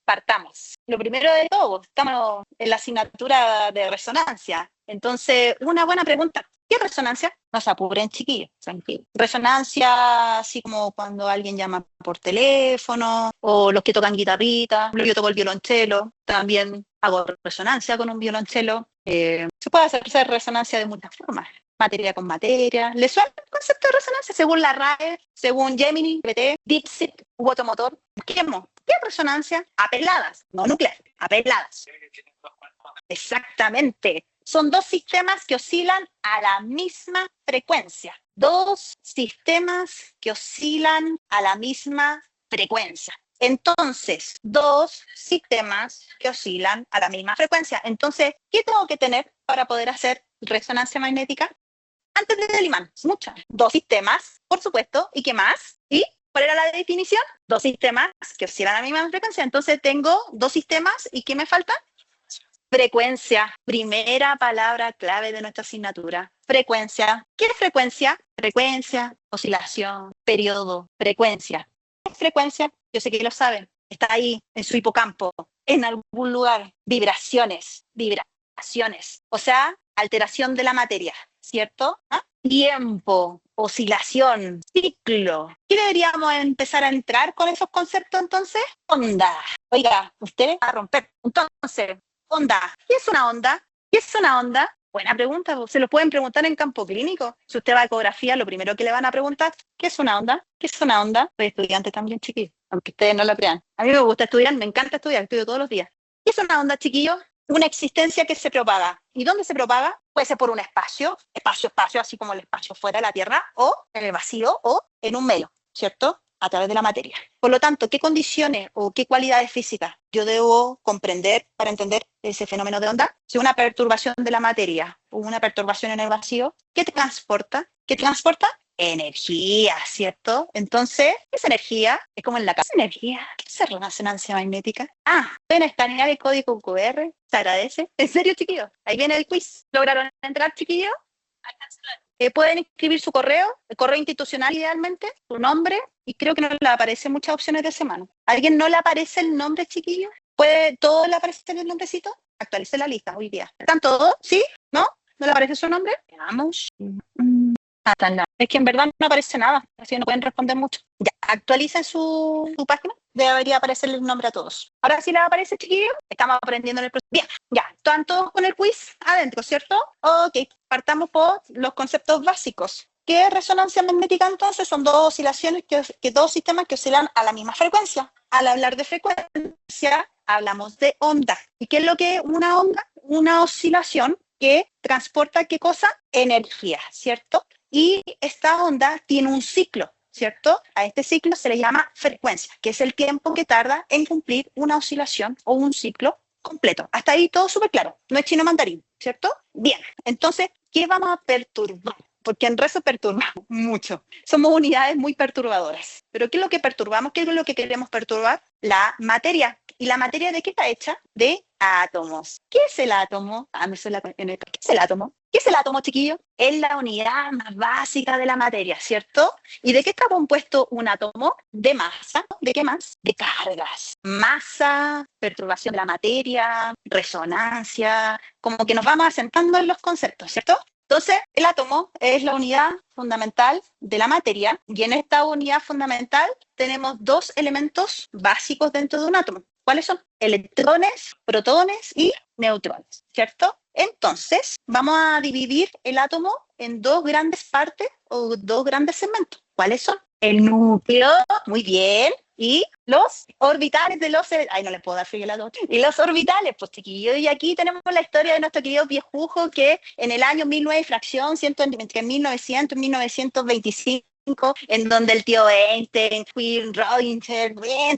partamos. Lo primero de todo, estamos en la asignatura de resonancia. Entonces, una buena pregunta. ¿Qué es resonancia? No se apuren, chiquillos, tranquilo. Resonancia, así como cuando alguien llama por teléfono, o los que tocan guitarrita. Yo toco el violonchelo, también hago resonancia con un violonchelo. Se puede hacer resonancia de muchas formas. Materia con materia. ¿Le suena el concepto de resonancia? Según la RAE, según Gemini, GPT, DeepSeek u Automotor. Busquemos. ¿Qué es resonancia? Apeladas, no nuclear, apeladas. Exactamente. Son dos sistemas que oscilan a la misma frecuencia. Dos sistemas que oscilan a la misma frecuencia. Entonces, dos sistemas que oscilan a la misma frecuencia. Entonces, ¿qué tengo que tener para poder hacer resonancia magnética? Antes del imán, muchas. Dos sistemas, por supuesto. ¿Y qué más? ¿Y cuál era la definición? Dos sistemas que oscilan a la misma frecuencia. Entonces, tengo dos sistemas. ¿Y qué me falta? Frecuencia, primera palabra clave de nuestra asignatura. Frecuencia. ¿Qué es frecuencia? Frecuencia, oscilación, periodo, frecuencia. ¿Qué es frecuencia? Yo sé que lo saben. Está ahí, en su hipocampo, en algún lugar. Vibraciones, vibraciones. O sea, alteración de la materia, ¿cierto? ¿Ah? Tiempo, oscilación, ciclo. ¿Qué deberíamos empezar a entrar con esos conceptos entonces? Onda. Oiga, usted va a romper. Entonces, onda. ¿Qué es una onda? ¿Qué es una onda? Buena pregunta. Se lo pueden preguntar en campo clínico. Si usted va a ecografía, lo primero que le van a preguntar, ¿qué es una onda? ¿Qué es una onda? Soy estudiante también, chiquillos, aunque ustedes no lo crean. A mí me gusta estudiar, me encanta estudiar, estudio todos los días. ¿Qué es una onda, chiquillos? Una existencia que se propaga. ¿Y dónde se propaga? Puede ser por un espacio, así como el espacio fuera de la Tierra, o en el vacío, o en un medio, ¿cierto? A través de la materia. Por lo tanto, ¿qué condiciones o qué cualidades físicas yo debo comprender para entender ese fenómeno de onda? Si una perturbación de la materia o una perturbación en el vacío, ¿qué transporta? ¿Qué transporta? Energía, ¿cierto? Entonces, ¿qué es energía? Es como en la casa. ¿Qué es energía? ¿Qué es resonancia magnética? Pueden escanear el código QR. Se agradece. ¿En serio, chiquillos? Ahí viene el quiz. ¿Lograron entrar, chiquillos? Pueden escribir su correo, el correo institucional idealmente, su nombre, y creo que no le aparecen muchas opciones de semana. ¿A alguien no le aparece el nombre, chiquillo? ¿Todo le aparece el nombrecito? Actualice la lista hoy día. ¿Están todos? ¿Sí? ¿No? ¿No le aparece su nombre? Veamos. Es que en verdad no aparece nada, así que no pueden responder mucho. Ya, actualicen su página, debería aparecerle el nombre a todos. Ahora sí les aparece, chiquillos, estamos aprendiendo en el proceso. Bien, ya, están todos con el quiz adentro, ¿cierto? Ok, partamos por los conceptos básicos. ¿Qué es resonancia magnética entonces? Son dos oscilaciones, dos sistemas que oscilan a la misma frecuencia. Al hablar de frecuencia, hablamos de onda. ¿Y qué es lo que es una onda? Una oscilación que transporta, ¿qué cosa? Energía, ¿cierto? Y esta onda tiene un ciclo, ¿cierto? A este ciclo se le llama frecuencia, que es el tiempo que tarda en cumplir una oscilación o un ciclo completo. Hasta ahí todo súper claro, no es chino mandarín, ¿cierto? Bien, entonces, ¿qué vamos a perturbar? Porque en rezo perturbamos mucho. Somos unidades muy perturbadoras. ¿Pero qué es lo que perturbamos? ¿Qué es lo que queremos perturbar? La materia. ¿Y la materia de qué está hecha? De átomos. ¿Qué es el átomo? ¿Qué es el átomo? ¿Qué es el átomo, chiquillo? Es la unidad más básica de la materia, ¿cierto? ¿Y de qué está compuesto un átomo? De masa. ¿De qué más? De cargas. Masa, perturbación de la materia, resonancia, como que nos vamos asentando en los conceptos, ¿cierto? Entonces, el átomo es la unidad fundamental de la materia y en esta unidad fundamental tenemos dos elementos básicos dentro de un átomo. ¿Cuáles son? Electrones, protones y neutrones, ¿cierto? Entonces, vamos a dividir el átomo en dos grandes partes o dos grandes segmentos. ¿Cuáles son? El núcleo, muy bien, y los orbitales de los... Ay, no les puedo dar frío a los... Y los orbitales, pues chiquillos, y aquí tenemos la historia de nuestro querido viejujo que en el año 1900 fracción, entre 1900 y 1925, en donde el tío Einstein, Quinn, Rodinger,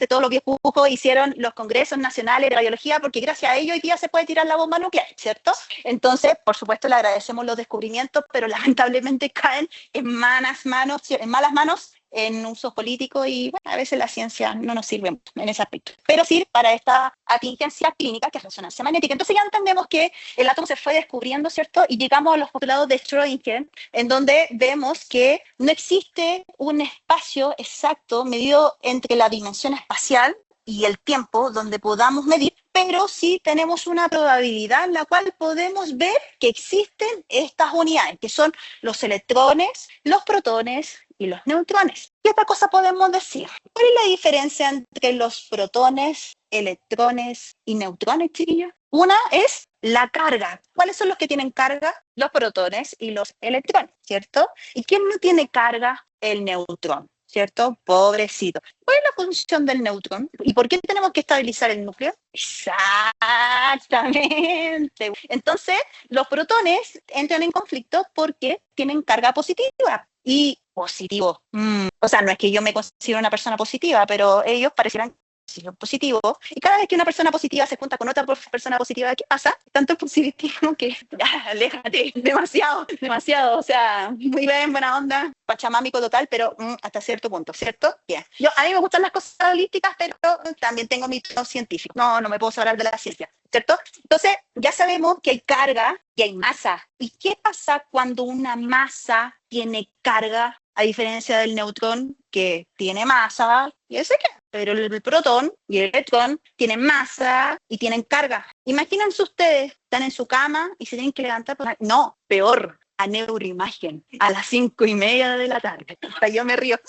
todos los viejujos hicieron los congresos nacionales de radiología, porque gracias a ello hoy día se puede tirar la bomba nuclear, ¿cierto? Entonces, por supuesto, le agradecemos los descubrimientos, pero lamentablemente caen en malas manos en usos políticos y bueno, a veces la ciencia no nos sirve mucho en ese aspecto. Pero sí para esta atingencia clínica que es resonancia magnética. Entonces ya entendemos que el átomo se fue descubriendo, ¿cierto? Y llegamos a los postulados de Schrödinger, en donde vemos que no existe un espacio exacto medido entre la dimensión espacial y el tiempo donde podamos medir, pero sí tenemos una probabilidad en la cual podemos ver que existen estas unidades, que son los electrones, los protones y los neutrones. ¿Qué otra cosa podemos decir? ¿Cuál es la diferencia entre los protones, electrones y neutrones, chiquillos? Una es la carga. ¿Cuáles son los que tienen carga? Los protones y los electrones, ¿cierto? ¿Y quién no tiene carga? El neutrón, ¿cierto? Pobrecito. ¿Cuál es la función del neutrón? ¿Y por qué tenemos que estabilizar el núcleo? Exactamente. Entonces, los protones entran en conflicto porque tienen carga positiva. Y positivo. O sea, no es que yo me considero una persona positiva, pero ellos parecieran positivo, y cada vez que una persona positiva se junta con otra persona positiva, ¿qué pasa? Tanto positivismo que ya, aléjate, demasiado, o sea, muy bien, buena onda, pachamámico total, pero hasta cierto punto, ¿cierto? Bien. A mí me gustan las cosas holísticas, pero también tengo mi tono científico, no me puedo separar de la ciencia, ¿cierto? Entonces, ya sabemos que hay carga y hay masa. ¿Y qué pasa cuando una masa tiene carga, a diferencia del neutrón que tiene masa y ese qué? Pero el protón y el electrón tienen masa y tienen carga. Imagínense ustedes, están en su cama y se tienen que levantar. No, peor, a neuroimagen, a las 5:30 de la tarde. Hasta yo me río.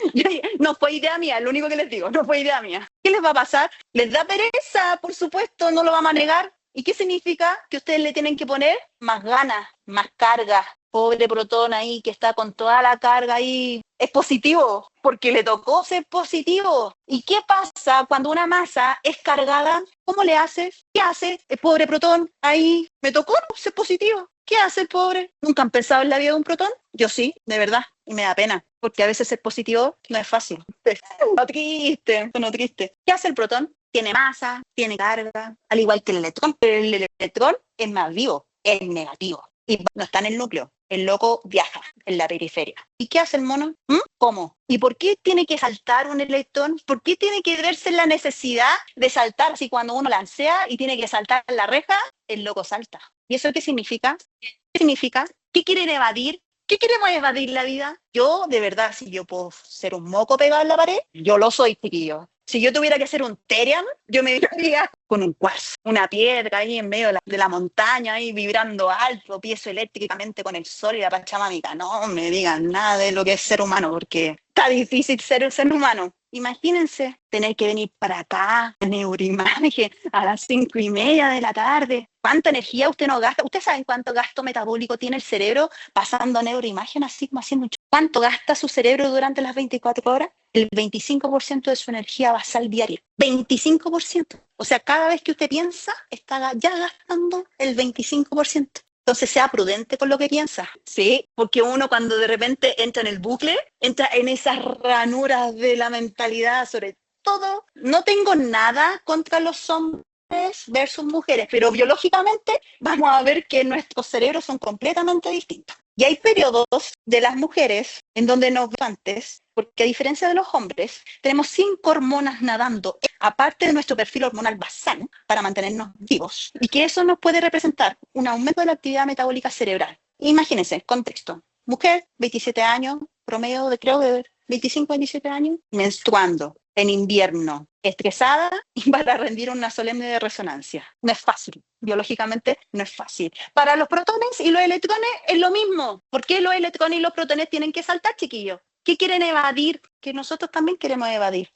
No fue idea mía, lo único que les digo, no fue idea mía. ¿Qué les va a pasar? Les da pereza, por supuesto, no lo vamos a negar. ¿Y qué significa? Que ustedes le tienen que poner más ganas, más carga. Pobre protón ahí que está con toda la carga ahí. Es positivo, porque le tocó ser positivo. ¿Y qué pasa cuando una masa es cargada? ¿Cómo le hace? ¿Qué hace el pobre protón ahí? Me tocó ser positivo. ¿Qué hace el pobre? ¿Nunca han pensado en la vida de un protón? Yo sí, de verdad, y me da pena, porque a veces ser positivo no es fácil. No triste. ¿Qué hace el protón? Tiene masa, tiene carga, al igual que el electrón, pero el electrón es más vivo, es negativo, y no está en el núcleo. El loco viaja en la periferia. ¿Y qué hace el mono? ¿Cómo? ¿Y por qué tiene que saltar un electrón? ¿Por qué tiene que verse la necesidad de saltar? Si cuando uno lancea y tiene que saltar la reja, el loco salta. ¿Y eso qué significa? ¿Qué significa? ¿Qué quieren evadir? ¿Qué queremos evadir la vida? Yo, de verdad, si yo puedo ser un moco pegado en la pared, yo lo soy, chiquillo. Si yo tuviera que ser un Terian, yo me diría con un cuarzo, una piedra ahí en medio de la montaña, ahí vibrando alto, piezoeléctricamente con el sol y la pachamámica. No me digan nada de lo que es ser humano, porque está difícil ser un ser humano. Imagínense tener que venir para acá, a neuroimagen, a las 5:30 de la tarde. ¿Cuánta energía usted no gasta? ¿Ustedes saben cuánto gasto metabólico tiene el cerebro pasando a neuroimagen así como haciendo un... ¿Cuánto gasta su cerebro durante las 24 horas? El 25% de su energía basal diaria. 25%. O sea, cada vez que usted piensa, está ya gastando el 25%. Entonces sea prudente con lo que piensa, ¿sí? Porque uno cuando de repente entra en el bucle, entra en esas ranuras de la mentalidad, sobre todo, no tengo nada contra los hombres versus mujeres, pero biológicamente vamos a ver que nuestros cerebros son completamente distintos. Y hay periodos de las mujeres en donde nos antes, porque a diferencia de los hombres, tenemos 5 hormonas nadando, aparte de nuestro perfil hormonal basal, para mantenernos vivos, y que eso nos puede representar un aumento de la actividad metabólica cerebral. Imagínense, contexto, mujer, 27 años, promedio de creo de 25 a 27 años, menstruando en invierno, estresada y para rendir una solemne de resonancia. No es fácil, biológicamente no es fácil. Para los protones y los electrones es lo mismo. ¿Por qué los electrones y los protones tienen que saltar, chiquillos? ¿Qué quieren evadir? Que nosotros también queremos evadir.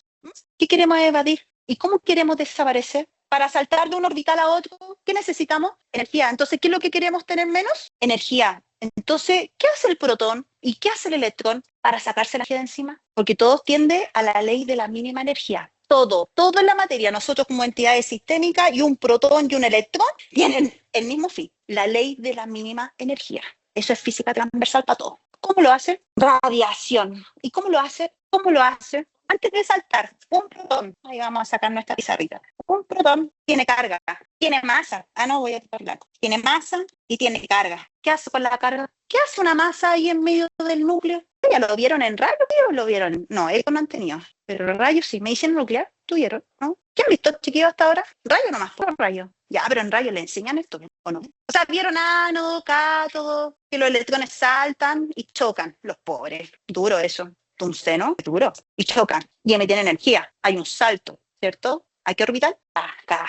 ¿Qué queremos evadir? ¿Y cómo queremos desaparecer? Para saltar de un orbital a otro, ¿qué necesitamos? Energía. Entonces, ¿qué es lo que queremos tener menos? Energía. Entonces, ¿qué hace el protón y qué hace el electrón para sacarse la energía de encima? Porque todo tiende a la ley de la mínima energía. Todo en la materia, nosotros como entidades sistémicas y un protón y un electrón tienen el mismo fin, la ley de la mínima energía. Eso es física transversal para todo. ¿Cómo lo hace? Radiación. ¿Y cómo lo hace? ¿Cómo lo hace? Antes de saltar, un protón, ahí vamos a sacar nuestra pizarrita, un protón tiene carga, tiene masa, voy a tirar blanco, tiene masa y tiene carga. ¿Qué hace con la carga? ¿Qué hace una masa ahí en medio del núcleo? ¿Ya lo vieron en rayos o lo vieron? No, ellos no han tenido, pero rayos sí, medicina nuclear, tuvieron, ¿no? ¿Qué han visto, chiquillos, hasta ahora? Rayo nomás, por rayo. Ya, pero en rayos le enseñan esto, ¿o no? O sea, vieron ánodo, cátodo, que los electrones saltan y chocan, los pobres, duro eso. Tungsteno, duro, y chocan, y emiten energía, hay un salto, ¿cierto? ¿A qué orbital? Acá.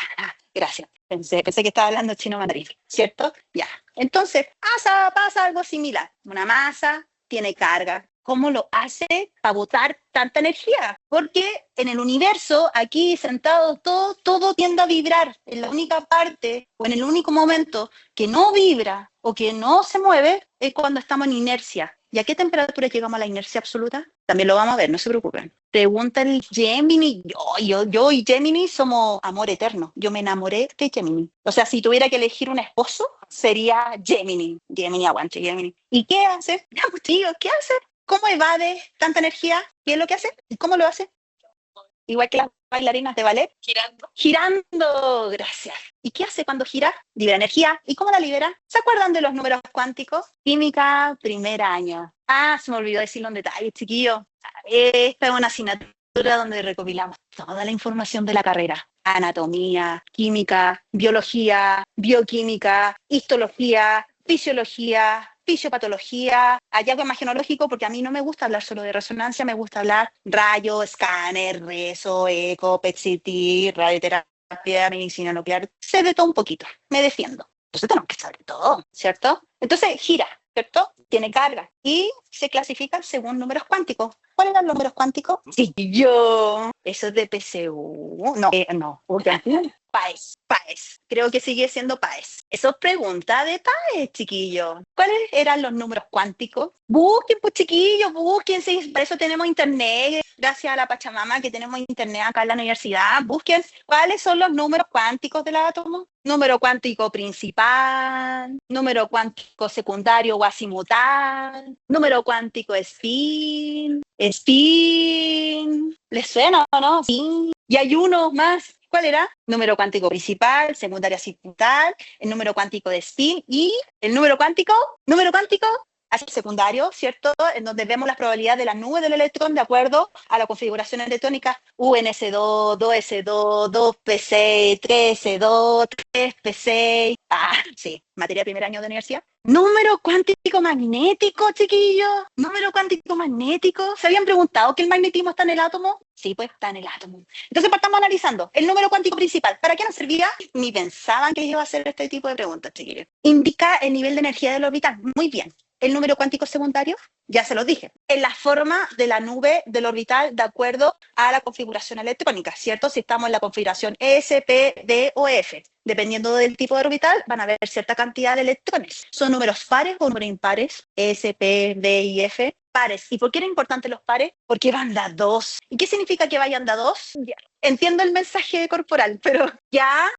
Gracias. Pensé que estaba hablando chino mandarín, ¿cierto? Ya. Entonces, pasa algo similar. Una masa tiene carga. ¿Cómo lo hace para botar tanta energía? Porque en el universo, aquí sentado, todo tiende a vibrar. En la única parte o en el único momento que no vibra o que no se mueve es cuando estamos en inercia. ¿Y a qué temperatura llegamos a la inercia absoluta? También lo vamos a ver, no se preocupen. Pregunta el Gemini. Yo y Gemini somos amor eterno. Yo me enamoré de Gemini. O sea, si tuviera que elegir un esposo, sería Gemini. Gemini, aguante, Gemini. ¿Y qué hace? Tío, ¿qué hace? ¿Cómo evade tanta energía? ¿Qué es lo que hace? ¿Y cómo lo hace? Igual que las bailarinas de ballet. Girando. Girando, gracias. ¿Y qué hace cuando gira? Libera energía. ¿Y cómo la libera? ¿Se acuerdan de los números cuánticos? Química, primer año. Se me olvidó decirlo en detalle, chiquillo. Esta es una asignatura donde recopilamos toda la información de la carrera. Anatomía, química, biología, bioquímica, histología, fisiología, fisiopatología, hallazgo imagenológico, porque a mí no me gusta hablar solo de resonancia, me gusta hablar rayo, escáner, rezo, eco, PET-CT, radioterapia, medicina nuclear, sé de todo un poquito, me defiendo. Entonces tenemos que saber todo, ¿cierto? Entonces gira, ¿cierto? Tiene carga y se clasifica según números cuánticos. ¿Cuáles eran los números cuánticos? Sí, eso es de PSU. No. PAES. Creo que sigue siendo PAES. Eso es pregunta de PAES, chiquillos. ¿Cuáles eran los números cuánticos? Busquen, pues, chiquillos, busquen. Sí, para eso tenemos internet. Gracias a la Pachamama que tenemos internet acá en la universidad. Busquen cuáles son los números cuánticos del átomo. Número cuántico principal, número cuántico secundario o azimutal, número cuántico spin. ¿Les suena o no? Sí. Y hay uno más. ¿Cuál era? Número cuántico principal, secundario azimutal, el número cuántico de spin y el número cuántico así secundario, ¿cierto? En donde vemos las probabilidades de la nube del electrón de acuerdo a la configuración electrónica UNS2, 2S2, 2P6, 3S2, 3P6. Sí, materia de primer año de universidad. Número cuántico magnético, chiquillos. Número cuántico magnético. ¿Se habían preguntado que el magnetismo está en el átomo? Sí, pues está en el átomo. Entonces partamos analizando. El número cuántico principal, ¿para qué nos servía? Ni pensaban que iba a hacer este tipo de preguntas, chiquillos. Indica el nivel de energía del orbital. Muy bien. El número cuántico secundario, ya se los dije, en la forma de la nube del orbital de acuerdo a la configuración electrónica, ¿cierto? Si estamos en la configuración S, P, D o F, dependiendo del tipo de orbital, van a haber cierta cantidad de electrones. ¿Son números pares o números impares? S, P, D y F. Pares. ¿Y por qué eran importantes los pares? Porque van de a dos. ¿Y qué significa que vayan de a dos? Ya. Entiendo el mensaje corporal, pero ya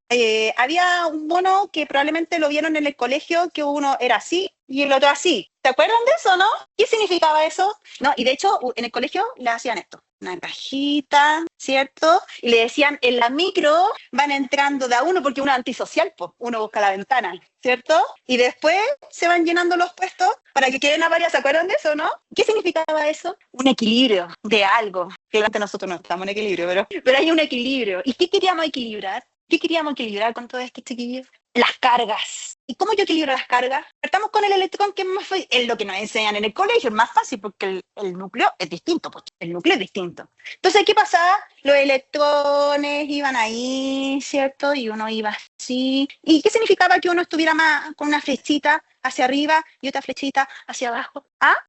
había un mono que probablemente lo vieron en el colegio, que uno era así y el otro así. ¿Se acuerdan de eso, no? ¿Qué significaba eso? No, y de hecho en el colegio le hacían esto. Una cajita, ¿cierto? Y le decían, en la micro van entrando de a uno porque uno es antisocial, pues uno busca la ventana, ¿cierto? Y después se van llenando los puestos para que queden a varias. ¿Se acuerdan de eso, no? ¿Qué significaba eso? Un equilibrio de algo. Claramente nosotros no estamos en equilibrio, pero hay un equilibrio. ¿Y qué queríamos equilibrar? ¿Qué queríamos equilibrar con todo esto, chiquillos? Las cargas. ¿Y cómo yo equilibro las cargas? Partamos con el electrón, que es más fácil. Es lo que nos enseñan en el colegio, es más fácil porque el núcleo es distinto. Pues, el núcleo es distinto. Entonces, ¿qué pasaba? Los electrones iban ahí, ¿cierto? Y uno iba así. ¿Y qué significaba que uno estuviera más con una flechita hacia arriba y otra flechita hacia abajo?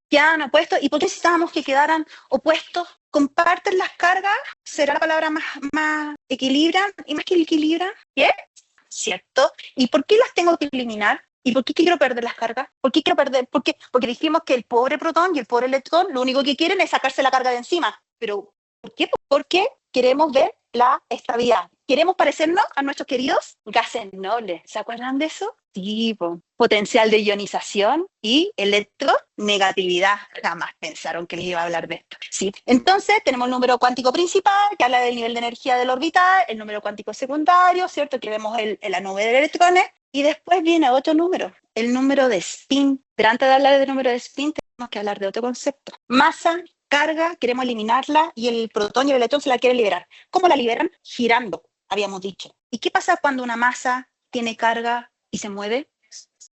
Quedaban opuestos. ¿Y por qué necesitábamos que quedaran opuestos? ¿Comparten las cargas? ¿Será la palabra más equilibran? ¿Y más que equilibran? ¿Qué? ¿Cierto? ¿Y por qué las tengo que eliminar? ¿Y por qué quiero perder las cargas? ¿Por qué quiero perder? ¿Por qué? Porque dijimos que el pobre protón y el pobre electrón lo único que quieren es sacarse la carga de encima. Pero, ¿por qué? Porque queremos ver la estabilidad. Queremos parecernos a nuestros queridos gases nobles. ¿Se acuerdan de eso? Sí, potencial de ionización y electronegatividad. Jamás pensaron que les iba a hablar de esto. Sí. Entonces, tenemos el número cuántico principal, que habla del nivel de energía del orbital, el número cuántico secundario, ¿cierto? Que vemos en la nube de electrones. Y después viene otro número, el número de spin. Pero antes de hablar del número de spin, tenemos que hablar de otro concepto. Masa, carga, queremos eliminarla y el protón y el electrón se la quieren liberar. ¿Cómo la liberan? Girando, habíamos dicho. ¿Y qué pasa cuando una masa tiene carga y se mueve?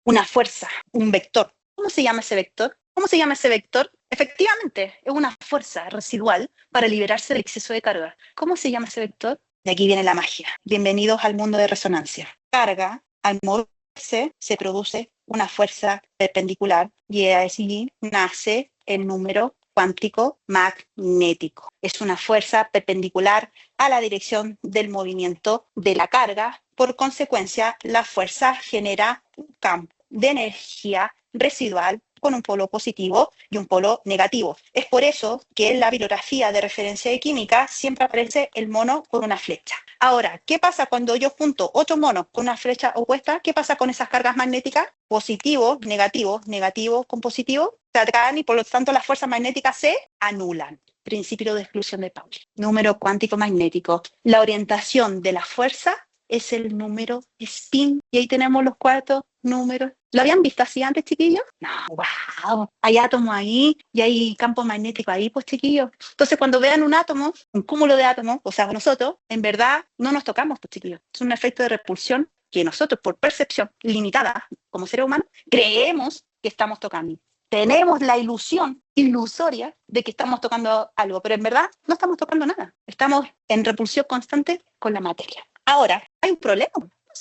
Una fuerza, un vector. ¿Cómo se llama ese vector? ¿Cómo se llama ese vector? Efectivamente, es una fuerza residual para liberarse del exceso de carga. ¿Cómo se llama ese vector? Y aquí viene la magia. Bienvenidos al mundo de resonancia. Carga, al moverse, se produce una fuerza perpendicular y así nace el número cuántico magnético. Es una fuerza perpendicular a la dirección del movimiento de la carga. Por consecuencia, la fuerza genera un campo de energía residual con un polo positivo y un polo negativo. Es por eso que en la bibliografía de referencia de química siempre aparece el mono con una flecha. Ahora, ¿qué pasa cuando yo junto 8 monos con una flecha opuesta? ¿Qué pasa con esas cargas magnéticas? Positivo, negativo, negativo con positivo, se atraen y por lo tanto las fuerzas magnéticas se anulan. Principio de exclusión de Pauli. Número cuántico magnético. La orientación de la fuerza es el número spin. Y ahí tenemos los 4 números. ¿Lo habían visto así antes, chiquillos? No, wow. Hay átomos ahí y hay campos magnéticos ahí, pues, chiquillos. Entonces, cuando vean un átomo, un cúmulo de átomos, o sea, nosotros, en verdad, no nos tocamos, pues, chiquillos. Es un efecto de repulsión que nosotros, por percepción limitada como seres humanos, creemos que estamos tocando. Tenemos la ilusión ilusoria de que estamos tocando algo, pero en verdad no estamos tocando nada. Estamos en repulsión constante con la materia. Ahora, hay un problema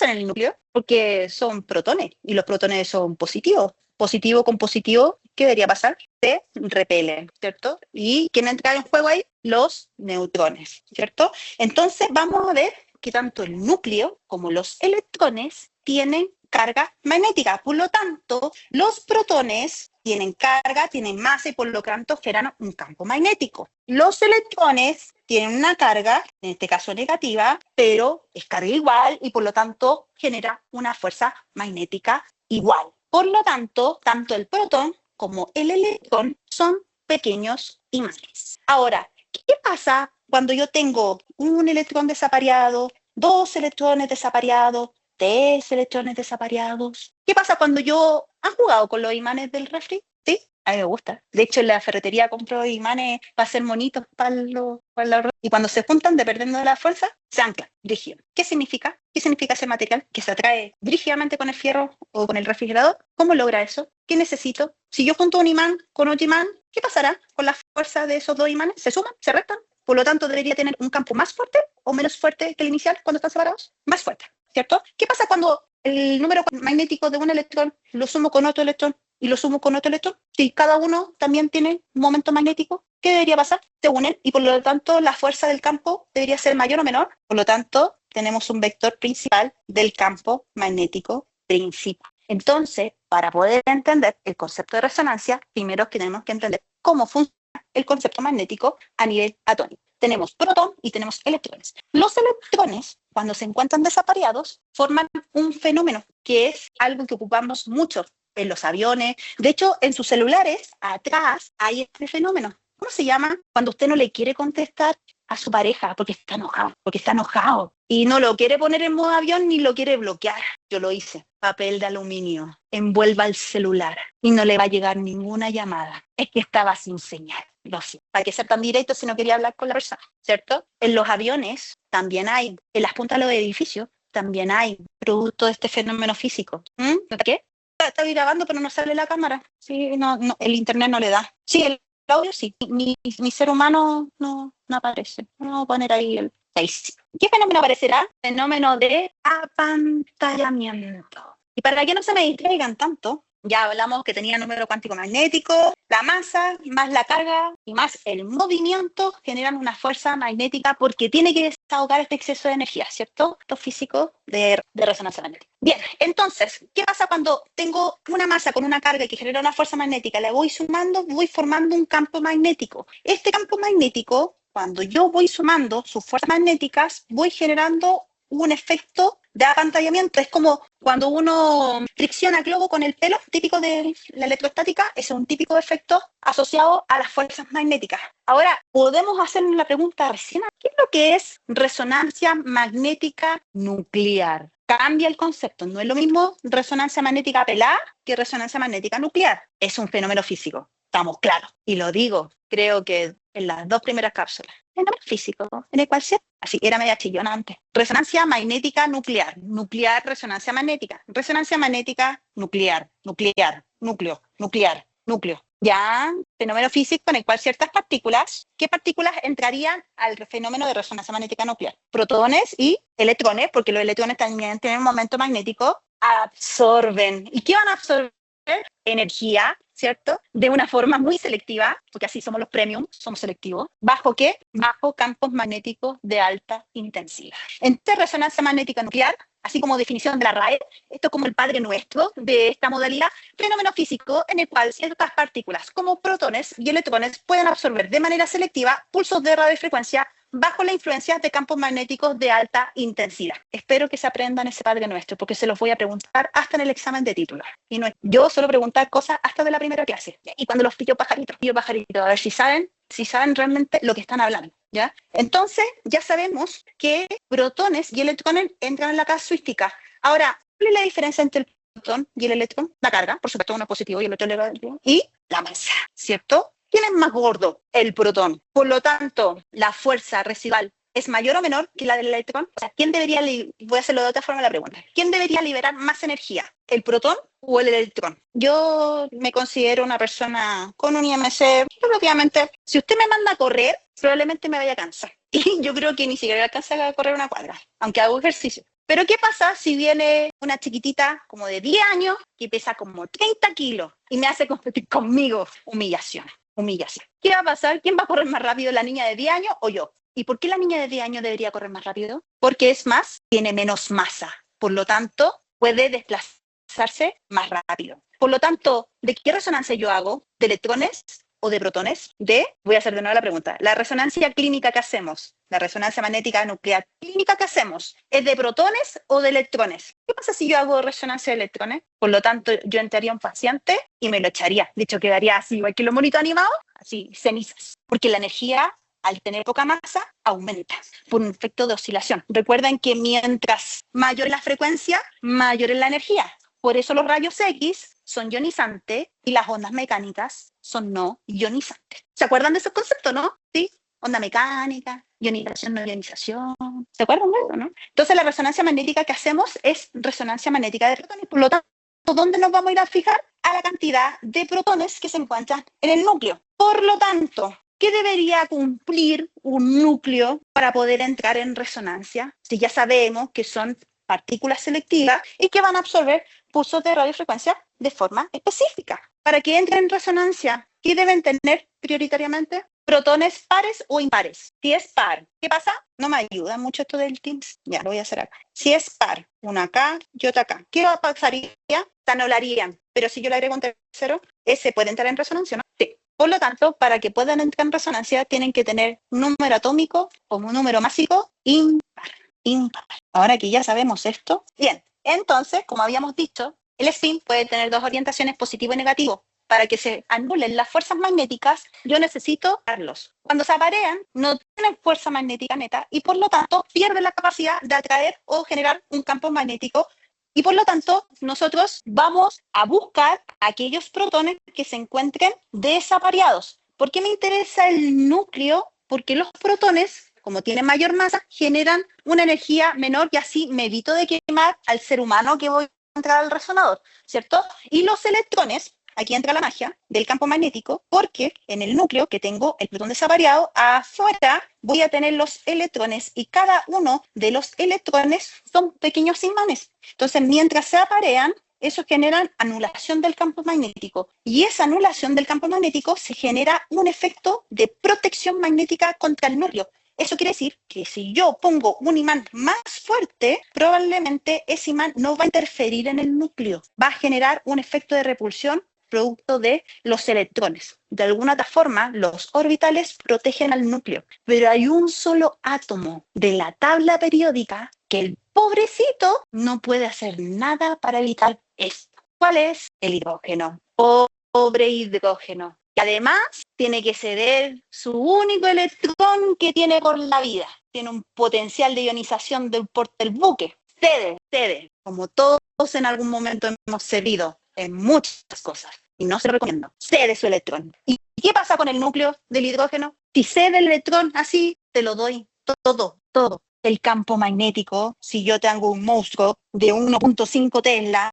en el núcleo porque son protones y los protones son positivos. Positivo con positivo, ¿qué debería pasar? Se repelen, ¿cierto? ¿Y quién entra en juego ahí? Los neutrones, ¿cierto? Entonces vamos a ver que tanto el núcleo como los electrones tienen carga magnética. Por lo tanto, los protones tienen carga, tienen masa y por lo tanto generan un campo magnético. Los electrones tienen una carga, en este caso negativa, pero es carga igual y por lo tanto genera una fuerza magnética igual. Por lo tanto, tanto el protón como el electrón son pequeños imanes. Ahora, ¿qué pasa cuando yo tengo un electrón desapareado, 2 electrones desapareados, 3 electrones desapareados? ¿Qué pasa cuando yo... ¿Han jugado con los imanes del refri? ¿Sí? A mí me gusta. De hecho, en la ferretería compro imanes para hacer monitos para los... Y cuando se juntan, dependiendo de la fuerza, se anclan, rígido. ¿Qué significa? ¿Qué significa ese material? Que se atrae rígidamente con el fierro o con el refrigerador. ¿Cómo logra eso? ¿Qué necesito? Si yo junto un imán con otro imán, ¿qué pasará con la fuerza de esos 2 imanes? ¿Se suman? ¿Se restan? Por lo tanto, debería tener un campo más fuerte o menos fuerte que el inicial cuando están separados. Más fuerte, ¿cierto? ¿Qué pasa cuando el número magnético de un electrón lo sumo con otro electrón y lo sumo con otro electrón? Si cada uno también tiene un momento magnético, ¿qué debería pasar? Se unen y por lo tanto la fuerza del campo debería ser mayor o menor. Por lo tanto, tenemos un vector principal del campo magnético principal. Entonces, para poder entender el concepto de resonancia, primero tenemos que entender cómo funciona el concepto magnético a nivel atómico. Tenemos protón y tenemos electrones. Los electrones, cuando se encuentran desapareados, forman un fenómeno que es algo que ocupamos mucho en los aviones. De hecho, en sus celulares, atrás, hay este fenómeno. ¿Cómo se llama? Cuando usted no le quiere contestar a su pareja porque está enojado y no lo quiere poner en modo avión ni lo quiere bloquear. Yo lo hice. Papel de aluminio, envuelva el celular y no le va a llegar ninguna llamada. Es que estaba sin señal. Lo sé. Para que ser tan directo si no quería hablar con la persona, ¿cierto? En los aviones también hay, en las puntas de los edificios también hay producto de este fenómeno físico. ¿Qué? Está grabando pero no sale la cámara. Sí, no, el internet no le da. Sí, el audio sí. Mi ser humano no aparece. Vamos a poner ahí el 6. ¿Qué fenómeno aparecerá? Fenómeno de apantallamiento. Y para que no se me distraigan tanto, ya hablamos que tenía número cuántico magnético, la masa más la carga y más el movimiento generan una fuerza magnética porque tiene que desahogar este exceso de energía, ¿cierto? Esto físico de resonancia magnética. Bien, entonces, ¿qué pasa cuando tengo una masa con una carga que genera una fuerza magnética? La voy sumando, voy formando un campo magnético. Este campo magnético, cuando yo voy sumando sus fuerzas magnéticas, voy generando un efecto de apantallamiento. Es como cuando uno fricciona globo con el pelo, típico de la electrostática, es un típico efecto asociado a las fuerzas magnéticas. Ahora, podemos hacernos la pregunta recién, ¿qué es lo que es resonancia magnética nuclear? Cambia el concepto, no es lo mismo resonancia magnética pelada que resonancia magnética nuclear. Es un fenómeno físico, estamos claros. Y lo digo, creo que en las 2 primeras cápsulas. Fenómeno físico, en ecuación. Así, era media chillona antes. Resonancia magnética nuclear. Nuclear, resonancia magnética. Resonancia magnética nuclear. Nuclear, núcleo, nuclear, núcleo. ya, fenómeno físico en el cual ciertas partículas, ¿qué partículas entrarían al fenómeno de resonancia magnética nuclear? Protones y electrones, porque los electrones también tienen un momento magnético, absorben. ¿Y qué van a absorber? Energía, ¿cierto? De una forma muy selectiva, porque así somos los premium, somos selectivos. ¿Bajo qué? Bajo campos magnéticos de alta intensidad. Entre resonancia magnética nuclear, así como definición de la RAE, esto es como el padre nuestro de esta modalidad, fenómeno físico en el cual ciertas partículas como protones y electrones pueden absorber de manera selectiva pulsos de radiofrecuencia bajo la influencia de campos magnéticos de alta intensidad. Espero que se aprendan ese padre nuestro, porque se los voy a preguntar hasta en el examen de título. Y no, yo suelo preguntar cosas hasta de la primera clase. Y cuando los pillo pajaritos, a ver si saben realmente lo que están hablando. ¿Ya? Entonces, ya sabemos que protones y electrones entran en la casuística. Ahora, ¿cuál es la diferencia entre el protón y el electrón? La carga, por supuesto, uno es positivo y el otro es negativo. Y la masa, ¿cierto? ¿Quién es más gordo? El protón. Por lo tanto, la fuerza residual es mayor o menor que la del electrón. O sea, ¿quién debería, voy a hacerlo de otra forma la pregunta, ¿quién debería liberar más energía? ¿El protón o el electrón? Yo me considero una persona con un IMC, relativamente, si usted me manda a correr, probablemente me vaya a cansar. Y yo creo que ni siquiera alcanza a correr una cuadra, aunque hago ejercicio. Pero ¿qué pasa si viene una chiquitita como de 10 años que pesa como 30 kilos y me hace competir conmigo? Humillación. ¿Qué va a pasar? ¿Quién va a correr más rápido, la niña de 10 años o yo? ¿Y por qué la niña de 10 años debería correr más rápido? Porque tiene menos masa. Por lo tanto, puede desplazarse más rápido. Por lo tanto, ¿de qué resonancia yo hago? ¿De electrones o de protones? Voy a hacer de nuevo la pregunta. La resonancia clínica que hacemos, la resonancia magnética nuclear clínica que hacemos, ¿es de protones o de electrones? ¿Qué pasa si yo hago resonancia de electrones? Por lo tanto, yo entraría a un paciente y me lo echaría. De hecho, quedaría así, igual que los monitos animados, así, cenizas. Porque la energía, al tener poca masa, aumenta por un efecto de oscilación. Recuerden que mientras mayor es la frecuencia, mayor es la energía. Por eso los rayos X son ionizantes y las ondas mecánicas son no ionizantes. ¿Se acuerdan de esos conceptos, no? Sí. Onda mecánica, ionización, no ionización. ¿Se acuerdan de eso, no? Entonces, la resonancia magnética que hacemos es resonancia magnética de protones. Por lo tanto, ¿dónde nos vamos a ir a fijar? A la cantidad de protones que se encuentran en el núcleo. Por lo tanto, ¿qué debería cumplir un núcleo para poder entrar en resonancia? Si ya sabemos que son partículas selectivas y que van a absorber pulsos de radiofrecuencia de forma específica. Para que entren en resonancia, ¿qué deben tener prioritariamente? Protones pares o impares. Si es par, ¿qué pasa? No me ayuda mucho esto del Teams. Ya, lo voy a hacer acá. Si es par, una acá y otra acá, ¿qué pasaría? Se anularían. Pero si yo le agrego un tercero, ese puede entrar en resonancia, ¿no? Sí. Por lo tanto, para que puedan entrar en resonancia, tienen que tener un número atómico o un número másico impar. Ahora que ya sabemos esto, bien, entonces, como habíamos dicho, el spin puede tener dos orientaciones, positivo y negativo. Para que se anulen las fuerzas magnéticas, yo necesito darlos. Cuando se aparean, no tienen fuerza magnética neta y por lo tanto pierden la capacidad de atraer o generar un campo magnético. Y por lo tanto, nosotros vamos a buscar aquellos protones que se encuentren desapareados. ¿Por qué me interesa el núcleo? Porque los protones, como tienen mayor masa, generan una energía menor y así me evito de quemar al ser humano que voy a entrar al resonador, ¿cierto? Y los electrones, aquí entra la magia del campo magnético, porque en el núcleo que tengo el protón desapareado, afuera voy a tener los electrones y cada uno de los electrones son pequeños imanes. Entonces, mientras se aparean, eso genera anulación del campo magnético. Y esa anulación del campo magnético se genera un efecto de protección magnética contra el núcleo. Eso quiere decir que si yo pongo un imán más fuerte, probablemente ese imán no va a interferir en el núcleo. Va a generar un efecto de repulsión producto de los electrones. De alguna otra forma, los orbitales protegen al núcleo, pero hay un solo átomo de la tabla periódica que el pobrecito no puede hacer nada para evitar esto. ¿Cuál es? El hidrógeno. Pobre hidrógeno. Y además tiene que ceder su único electrón que tiene por la vida. Tiene un potencial de ionización del porte del buque. Cede, como todos en algún momento hemos cedido en muchas cosas. Y no se lo recomiendo. Cede su electrón. ¿Y qué pasa con el núcleo del hidrógeno? Si cede el electrón así, te lo doy todo. El campo magnético, si yo tengo un monstruo de 1.5 Tesla,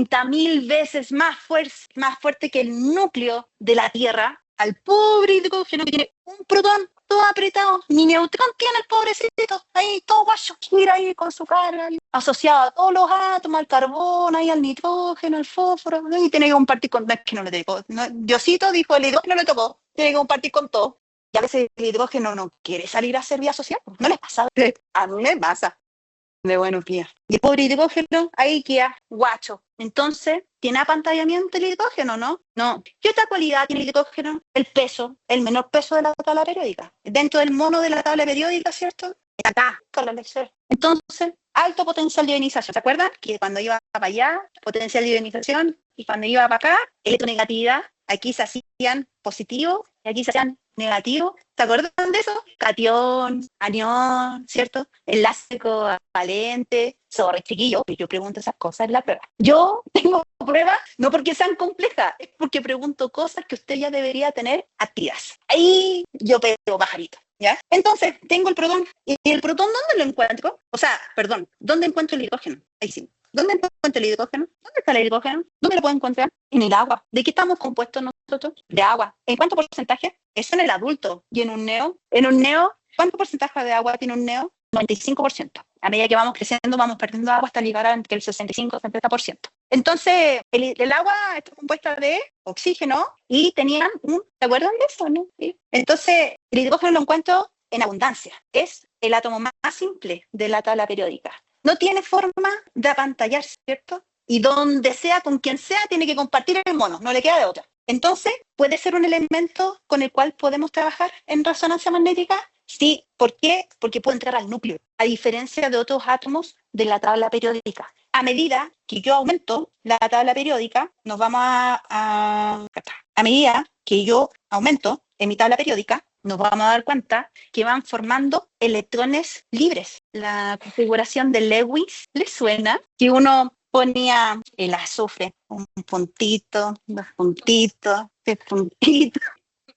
30.000 veces más fuerte que el núcleo de la Tierra, al pobre hidrógeno que tiene un protón todo apretado, ni neutrón tiene el pobrecito, ahí todo guacho, mira ahí con su cara, ahí, asociado a todos los átomos, al carbón, ahí al nitrógeno, al fósforo, y tiene que compartir con, no es que no le tocó, no, Diosito dijo, el hidrógeno le tocó, tiene que compartir con todo. Y a veces el hidrógeno no quiere salir a hacer vía social, no les pasa, a mí me pasa. De buenos días. Y el pobre hidrógeno ahí queda guacho. Entonces, ¿tiene apantallamiento el hidrógeno, no? No. ¿Qué otra cualidad tiene el hidrógeno? El peso, el menor peso de la tabla periódica. Dentro del mono de la tabla periódica, ¿cierto? Está acá, con la lección. Entonces, alto potencial de ionización. ¿Se acuerdan? Que cuando iba para allá, potencial de ionización, y cuando iba para acá, electronegatividad, aquí se hacían positivos y aquí se hacían negativos. ¿Se acuerdan de eso? Catión, anión, ¿cierto? Enlace covalente. Sorry, chiquillo, que yo pregunto esas cosas en la prueba. Yo tengo pruebas no porque sean complejas, es porque pregunto cosas que usted ya debería tener activas. Ahí yo pego pajarito. ¿Ya? Entonces, tengo el protón. ¿Y el protón dónde lo encuentro? O sea, perdón, ¿dónde encuentro el hidrógeno? Ahí sí. ¿Dónde encuentro el hidrógeno? ¿Dónde está el hidrógeno? ¿Dónde lo puedo encontrar? En el agua. ¿De qué estamos compuestos nosotros? De agua. ¿En cuánto porcentaje? Eso en el adulto. ¿Y en un neo? En un neo, ¿cuánto porcentaje de agua tiene un neo? 95%. A medida que vamos creciendo, vamos perdiendo agua hasta llegar a entre el 65 y el 70%. Entonces, el agua está compuesta de oxígeno y tenían ¿se acuerdan de eso, no? ¿Sí? Entonces, el hidrógeno lo encuentro en abundancia. Es el átomo más simple de la tabla periódica. No tiene forma de apantallar, ¿cierto? Y donde sea, con quien sea, tiene que compartir el mono, no le queda de otra. Entonces, ¿puede ser un elemento con el cual podemos trabajar en resonancia magnética? Sí. ¿Por qué? Porque puede entrar al núcleo, a diferencia de otros átomos de la tabla periódica. A medida que yo aumento la tabla periódica, nos vamos a medida que yo aumento en mi tabla periódica, nos vamos a dar cuenta que van formando electrones libres. La configuración de Lewis, ¿les suena? Que uno ponía el azufre, un puntito, dos puntitos, tres puntitos.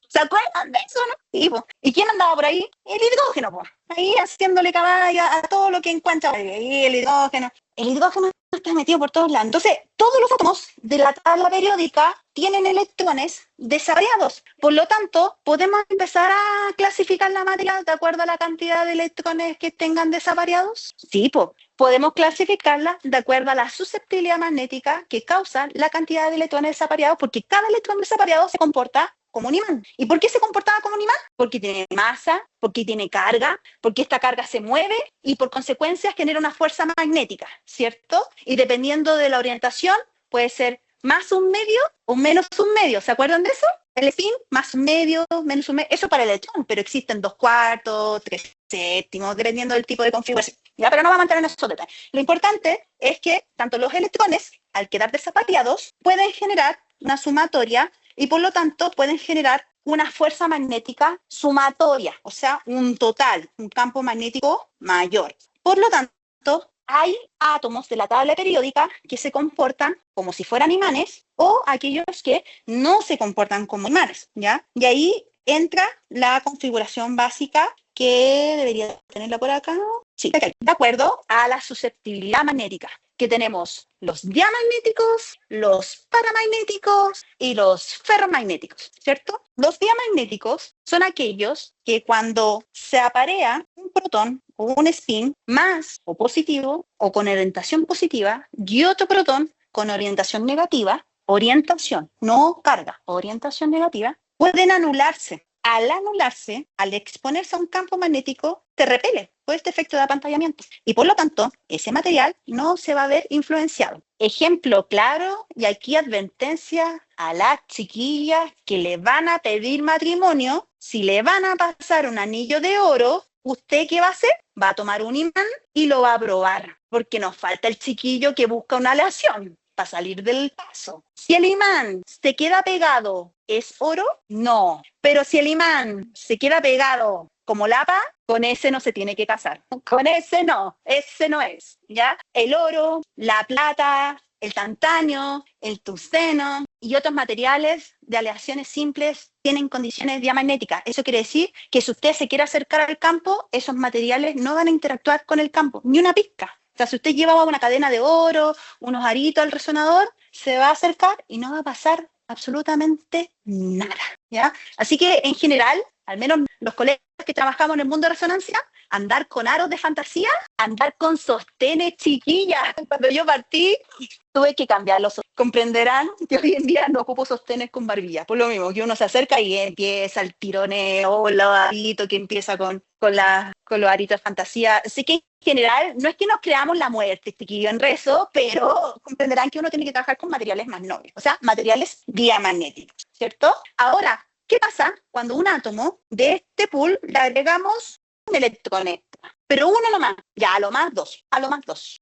¿Se acuerdan de eso, no? Sí, po. ¿Y quién andaba por ahí? El hidrógeno, po. Ahí haciéndole caballa a todo lo que encuentra. Ahí el hidrógeno. El hidrógeno está metido por todos lados. Entonces, todos los átomos de la tabla periódica tienen electrones desvariados. Por lo tanto, podemos empezar a clasificar la materia de acuerdo a la cantidad de electrones que tengan desvariados. Sí, po. Podemos clasificarla de acuerdo a la susceptibilidad magnética que causa la cantidad de electrones desvariados, porque cada electrón desvariado se comporta como un imán. ¿Y por qué se comportaba como un imán? Porque tiene masa, porque tiene carga, porque esta carga se mueve y por consecuencia genera una fuerza magnética, ¿cierto? Y dependiendo de la orientación, puede ser más un medio o menos un medio. ¿Se acuerdan de eso? El spin, más un medio, menos un medio. Eso para el electrón, pero existen 2/4, 3/7, dependiendo del tipo de configuración. ¿Ya? Pero no vamos a entrar en esos detalles. Lo importante es que tanto los electrones, al quedar desvariados, pueden generar una sumatoria y por lo tanto pueden generar una fuerza magnética sumatoria, o sea, un total, un campo magnético mayor. Por lo tanto, hay átomos de la tabla periódica que se comportan como si fueran imanes o aquellos que no se comportan como imanes, ¿ya? Y ahí entra la configuración básica que debería tenerla por acá. Sí, de acuerdo a la susceptibilidad magnética, que tenemos los diamagnéticos, los paramagnéticos y los ferromagnéticos, ¿cierto? Los diamagnéticos son aquellos que cuando se aparea un protón o un spin más o positivo o con orientación positiva y otro protón con orientación negativa, orientación, no carga, orientación negativa, pueden anularse. Al anularse, al exponerse a un campo magnético, te repele por este efecto de apantallamiento. Y por lo tanto, ese material no se va a ver influenciado. Ejemplo claro, y aquí advertencia a las chiquillas que le van a pedir matrimonio, si le van a pasar un anillo de oro, ¿usted qué va a hacer? Va a tomar un imán y lo va a probar, porque nos falta el chiquillo que busca una aleación para salir del paso. Si el imán se queda pegado, ¿es oro? No. Pero si el imán se queda pegado como lapa, con ese no se tiene que casar. Con ese no es, ¿ya? El oro, la plata, el tantalio, el tungsteno y otros materiales de aleaciones simples tienen condiciones diamagnéticas. Eso quiere decir que si usted se quiere acercar al campo, esos materiales no van a interactuar con el campo, ni una pizca. sea, si usted llevaba una cadena de oro, unos aritos al resonador, se va a acercar y no va a pasar absolutamente nada, ¿ya? Así que, en general, al menos los colegas que trabajamos en el mundo de resonancia, andar con aros de fantasía, andar con sostenes, chiquillas. Cuando yo partí, tuve que cambiarlos. Comprenderán que hoy en día no ocupo sostenes con barbilla. Por lo mismo, que uno se acerca y empieza el tironeo, el arito que empieza con los aritos de fantasía. Así que, en general, no es que nos creamos la muerte, chiquillo, en rezo, pero comprenderán que uno tiene que trabajar con materiales más nobles, o sea, materiales diamagnéticos, ¿cierto? Ahora, ¿qué pasa cuando un átomo de este pool le agregamos un electrón extra? Pero uno nomás, ya a lo más dos,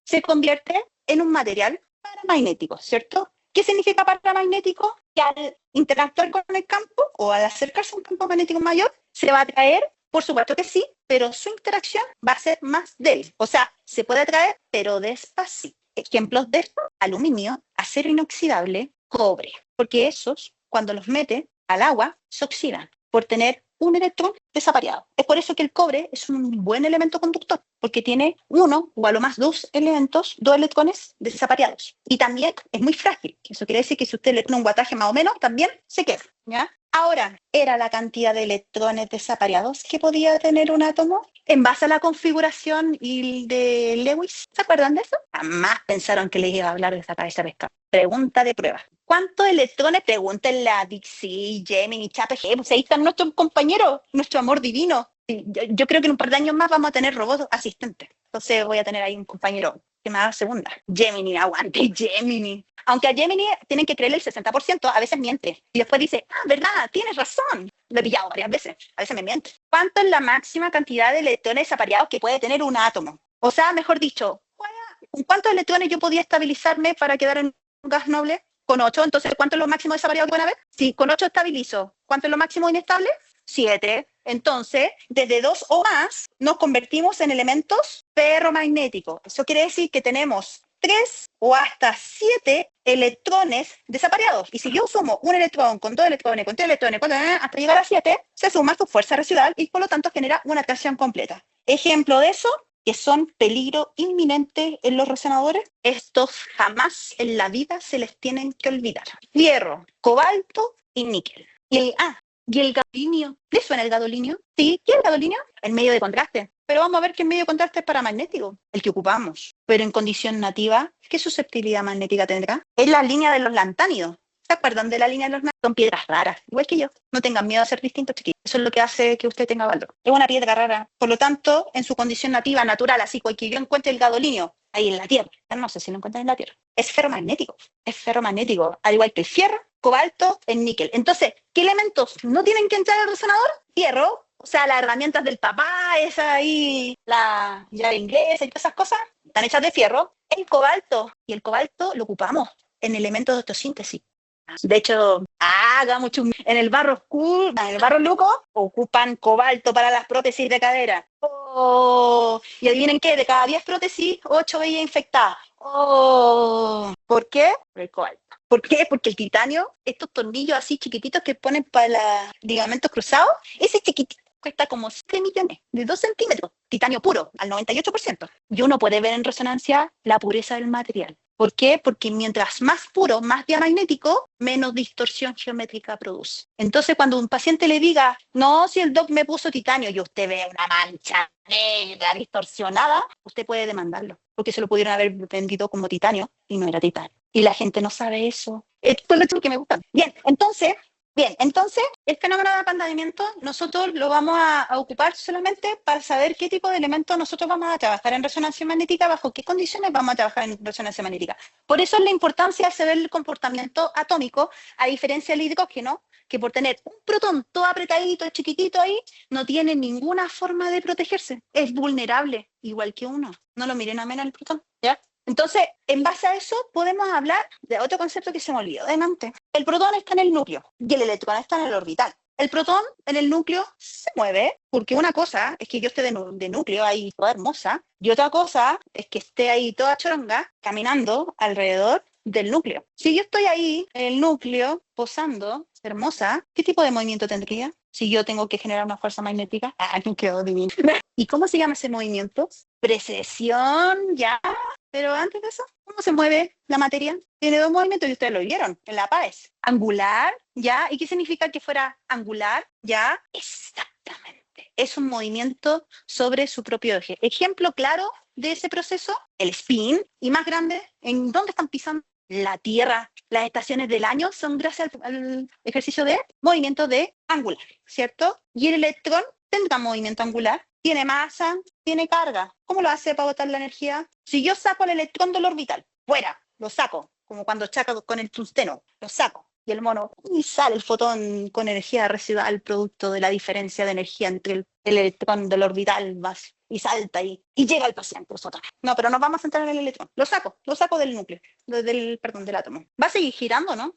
se convierte en un material paramagnético, ¿cierto? ¿Qué significa paramagnético? Que al interactuar con el campo o al acercarse a un campo magnético mayor, se va a atraer, por supuesto que sí, pero su interacción va a ser más débil. O sea, se puede atraer, pero despacito. Ejemplos de esto: aluminio, acero inoxidable, cobre, porque esos, cuando los mete al agua, se oxidan por tener un electrón desapareado. Es por eso que el cobre es un buen elemento conductor, porque tiene uno o a lo más dos electrones desapareados. Y también es muy frágil. Eso quiere decir que si usted le pone un guataje más o menos, también se queda, ¿ya? Ahora, ¿era la cantidad de electrones desapareados que podía tener un átomo en base a la configuración y de Lewis? ¿Se acuerdan de eso? Jamás pensaron que les iba a hablar de esa cabeza de pescado. Pregunta de prueba. ¿Cuántos electrones? Pregúntenle a Dixie, Gemini, ChatGPT. Pues ahí están nuestros compañeros, nuestro amor divino. Yo creo que en un par de años más vamos a tener robots asistentes. Entonces voy a tener ahí un compañero que me haga segunda. Gemini, aguante Gemini. Aunque a Gemini tienen que creerle el 60%, a veces miente. Y después dice, verdad, tienes razón. Lo he pillado varias veces, a veces me miente. ¿Cuánto es la máxima cantidad de electrones desapareados que puede tener un átomo? O sea, mejor dicho, ¿con cuántos electrones yo podía estabilizarme para quedar en un gas noble? Con 8, entonces, ¿cuánto es lo máximo desapareado que pueden haber? Si con 8 estabilizo, ¿cuánto es lo máximo inestable? 7. Entonces, desde 2 o más, nos convertimos en elementos ferromagnéticos. Eso quiere decir que tenemos 3 o hasta 7 electrones desapareados. Y si yo sumo un electrón con 2 electrones, con 3 electrones, hasta llegar a 7, se suma su fuerza residual y por lo tanto genera una atracción completa. Ejemplo de eso, que son peligro inminente en los resonadores, estos jamás en la vida se les tienen que olvidar. Hierro, cobalto y níquel. Y el gadolinio. ¿Les suena el gadolinio? Sí, ¿qué es el gadolinio? El medio de contraste. Pero vamos a ver que el medio de contraste es paramagnético, el que ocupamos. Pero en condición nativa, ¿qué susceptibilidad magnética tendrá? Es la línea de los lantánidos. ¿Se acuerdan de la línea de los lantánidos? Son piedras raras, igual que yo. No tengan miedo a ser distintos, chiquillos. Eso es lo que hace que usted tenga valor. Es una piedra rara. Por lo tanto, en su condición nativa, natural, así que yo encuentre el gadolinio ahí en la Tierra, no sé si lo encuentran en la Tierra, es ferromagnético, al igual que el fierro, cobalto, el níquel. Entonces, ¿qué elementos no tienen que entrar al resonador? Fierro, o sea, las herramientas del papá, esa ahí, la llave inglesa y todas esas cosas, están hechas de fierro. El cobalto, y el cobalto lo ocupamos en elementos de osteosíntesis. De hecho, en el barro oscuro, en el barro luco, ocupan cobalto para las prótesis de cadera. Y adivinen qué, de cada 10 prótesis, 8 veía infectadas. ¿Por qué? Por el cobalto. ¿Por qué? Porque el titanio, estos tornillos así chiquititos que ponen para los ligamentos cruzados, ese chiquitito cuesta como 7 millones, de 2 centímetros. Titanio puro, al 98%. Y uno puede ver en resonancia la pureza del material. ¿Por qué? Porque mientras más puro, más diamagnético, menos distorsión geométrica produce. Entonces, cuando un paciente le diga, no, si el doc me puso titanio y usted ve una mancha negra distorsionada, usted puede demandarlo, porque se lo pudieron haber vendido como titanio y no era titanio. Y la gente no sabe eso. Esto es lo que me gusta. Bien, entonces, el fenómeno de apandamiento nosotros lo vamos a ocupar solamente para saber qué tipo de elementos nosotros vamos a trabajar en resonancia magnética, bajo qué condiciones vamos a trabajar en resonancia magnética. Por eso es la importancia de saber el comportamiento atómico, a diferencia del hidrógeno, que por tener un protón todo apretadito, chiquitito ahí, no tiene ninguna forma de protegerse. Es vulnerable, igual que uno. No lo miren a menos el protón, ¿ya? Entonces, en base a eso, podemos hablar de otro concepto que se me olvidó de antes. El protón está en el núcleo y el electrón está en el orbital. El protón en el núcleo se mueve, porque una cosa es que yo esté de núcleo ahí toda hermosa, y otra cosa es que esté ahí toda choronga caminando alrededor del núcleo. Si yo estoy ahí en el núcleo, posando, hermosa, ¿qué tipo de movimiento tendría? si yo tengo que generar una fuerza magnética? Ah, no quedó divino. ¿Y cómo se llama ese movimiento? Precesión, ya. Pero antes de eso, ¿cómo se mueve la materia? Tiene dos movimientos y ustedes lo vieron en la PAES. Angular, ¿ya? ¿Y qué significa que fuera angular? ¿Ya? Exactamente. Es un movimiento sobre su propio eje. Ejemplo claro de ese proceso, el spin. Y más grande, ¿en dónde están pisando? La Tierra. Las estaciones del año son gracias al ejercicio de movimiento de angular, ¿cierto? Y el electrón tendrá movimiento angular, tiene masa, tiene carga. ¿Cómo lo hace para botar la energía? Si yo saco el electrón del orbital, fuera, lo saco, como cuando chaca con el tungsteno, lo saco. Y el mono, y sale el fotón con energía residual, producto de la diferencia de energía entre el electrón del orbital más, y salta y llega al paciente el fotón. No, pero nos vamos a centrar en el electrón. Lo saco del núcleo, del átomo. Va a seguir girando, ¿no?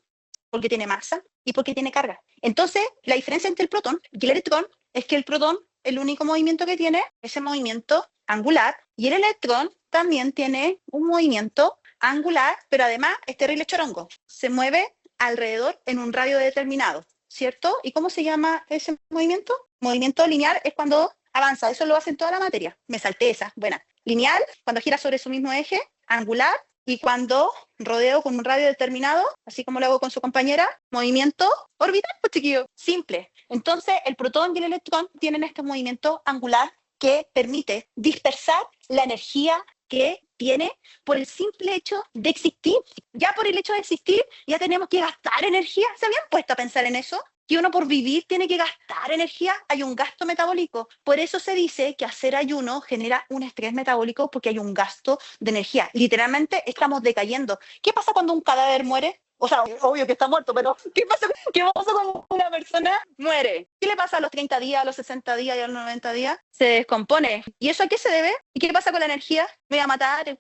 Porque tiene masa y porque tiene carga. Entonces, la diferencia entre el protón y el electrón es que el protón, el único movimiento que tiene, es ese movimiento angular, y el electrón también tiene un movimiento angular, pero además es terrible chorongo. Se mueve alrededor en un radio determinado, ¿cierto? ¿Y cómo se llama ese movimiento? Movimiento lineal es cuando avanza, eso lo hace en toda la materia. Me salté esa, buena. Lineal, cuando gira sobre su mismo eje, angular, y cuando rodeo con un radio determinado, así como lo hago con su compañera, movimiento orbital, pues chiquillo, simple. Entonces, el protón y el electrón tienen este movimiento angular que permite dispersar la energía que tiene por el simple hecho de existir. Ya por el hecho de existir, ya tenemos que gastar energía. ¿Se habían puesto a pensar en eso? Que uno por vivir tiene que gastar energía, hay un gasto metabólico. Por eso se dice que hacer ayuno genera un estrés metabólico porque hay un gasto de energía. Literalmente estamos decayendo. ¿Qué pasa cuando un cadáver muere? O sea, obvio que está muerto, pero ¿qué pasa cuando una persona muere? ¿Qué le pasa a los 30 días, a los 60 días y a los 90 días? Se descompone. ¿Y eso a qué se debe? ¿Y qué pasa con la energía? Me voy a matar,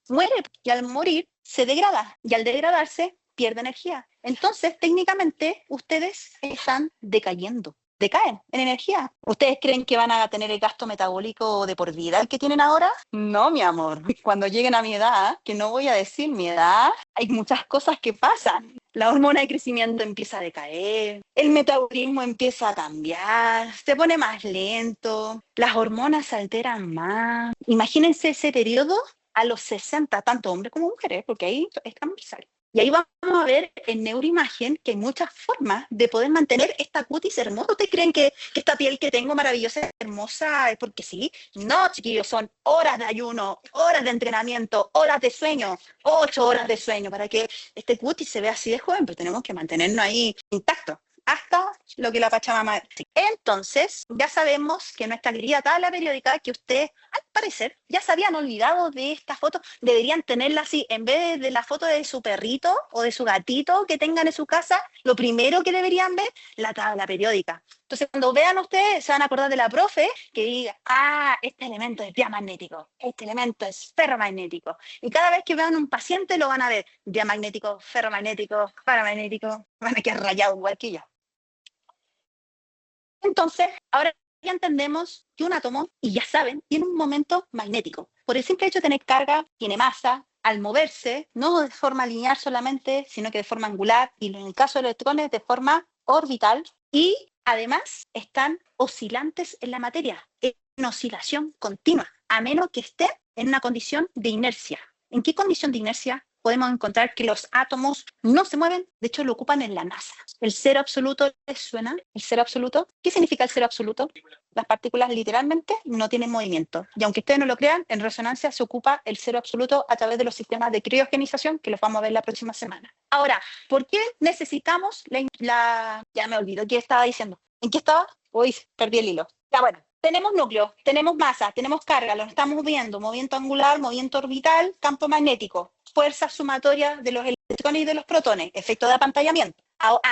muere. Y al morir se degrada. Y al degradarse pierde energía. Entonces, técnicamente, ustedes están decayendo. Decaen en energía. ¿Ustedes creen que van a tener el gasto metabólico de por vida el que tienen ahora? No, mi amor. Cuando lleguen a mi edad, que no voy a decir mi edad, hay muchas cosas que pasan. La hormona de crecimiento empieza a decaer, el metabolismo empieza a cambiar, se pone más lento, las hormonas se alteran más. Imagínense ese periodo a los 60, tanto hombres como mujeres, porque ahí es transversal. Y ahí vamos a ver en neuroimagen que hay muchas formas de poder mantener esta cutis hermosa. ¿Ustedes creen que esta piel que tengo maravillosa es hermosa es porque sí? No, chiquillos, son horas de ayuno, horas de entrenamiento, horas de sueño, 8 horas de sueño para que este cutis se vea así de joven, pero tenemos que mantenernos ahí intactos hasta lo que la Pachamama. Entonces, ya sabemos que nuestra querida tabla periódica, que ustedes, al parecer, ya se habían olvidado de esta foto, deberían tenerla así, en vez de la foto de su perrito o de su gatito que tengan en su casa, lo primero que deberían ver, la tabla periódica. Entonces, cuando vean ustedes, se van a acordar de la profe que diga, este elemento es diamagnético, este elemento es ferromagnético. Y cada vez que vean un paciente lo van a ver, diamagnético, ferromagnético, paramagnético, van a quedar rayados igual que yo. Entonces, ahora ya entendemos que un átomo, y ya saben, tiene un momento magnético. Por el simple hecho de tener carga, tiene masa, al moverse, no de forma lineal solamente, sino que de forma angular, y en el caso de los electrones, de forma orbital, y además están oscilantes en la materia, en oscilación continua, a menos que estén en una condición de inercia. ¿En qué condición de inercia? Podemos encontrar que los átomos no se mueven, de hecho lo ocupan en la NASA. ¿El cero absoluto les suena? ¿El cero absoluto? ¿Qué significa el cero absoluto? Las partículas literalmente no tienen movimiento. Y aunque ustedes no lo crean, en resonancia se ocupa el cero absoluto a través de los sistemas de criogenización, que los vamos a ver la próxima semana. Ahora, ¿por qué necesitamos Ya me olvido qué estaba diciendo. ¿En qué estaba? Uy, perdí el hilo. Ya bueno. Tenemos núcleo, tenemos masa, tenemos carga, lo estamos viendo, movimiento angular, movimiento orbital, campo magnético, fuerza sumatoria de los electrones y de los protones, efecto de apantallamiento.